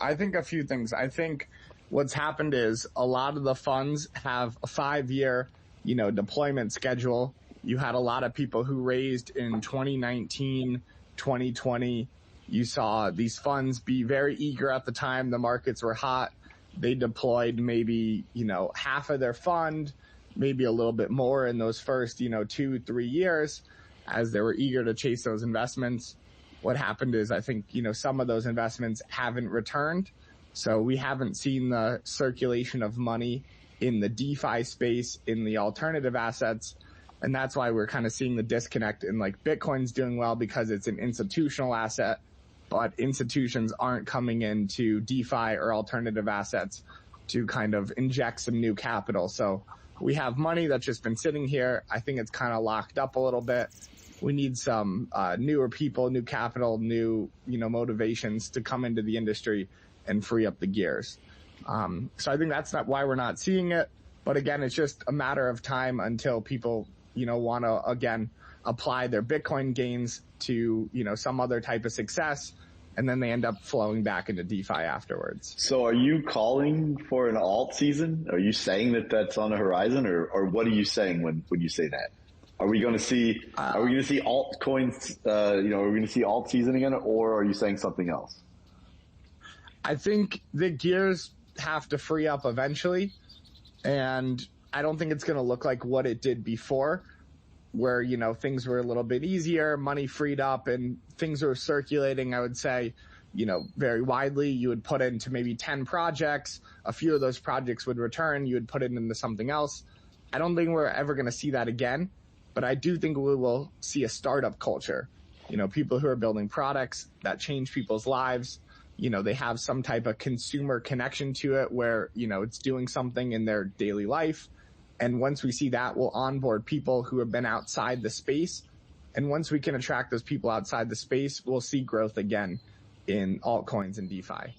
I think a few things. I think what's happened is a lot of the funds have a 5-year, deployment schedule. You had a lot of people who raised in 2019, 2020. You saw these funds be very eager at the time. The markets were hot. They deployed maybe, half of their fund, maybe a little bit more in those first, 2-3 years as they were eager to chase those investments. What happened is I think, some of those investments haven't returned. So we haven't seen the circulation of money in the DeFi space, in the alternative assets. And that's why we're kind of seeing the disconnect in like Bitcoin's doing well because it's an institutional asset, but institutions aren't coming into DeFi or alternative assets to kind of inject some new capital. So we have money that's just been sitting here. I think it's kind of locked up a little bit. We need some newer people, new capital, new, motivations to come into the industry and free up the gears. So I think that's not why we're not seeing it. But again, it's just a matter of time until people, want to, again, apply their Bitcoin gains to, some other type of success. And then they end up flowing back into DeFi afterwards. So are you calling for an alt season? Are you saying that that's on the horizon, or what are you saying when you say that? Are we going to see altcoins, are we going to see alt season again, or are you saying something else? I think the gears have to free up eventually, and I don't think it's going to look like what it did before, where, things were a little bit easier, money freed up, and things were circulating, I would say, very widely. You would put into maybe 10 projects. A few of those projects would return. You would put it into something else. I don't think we're ever going to see that again, but I do think we will see a startup culture. People who are building products that change people's lives. They have some type of consumer connection to it where, it's doing something in their daily life. And once we see that, we'll onboard people who have been outside the space. And once we can attract those people outside the space, we'll see growth again in altcoins and DeFi.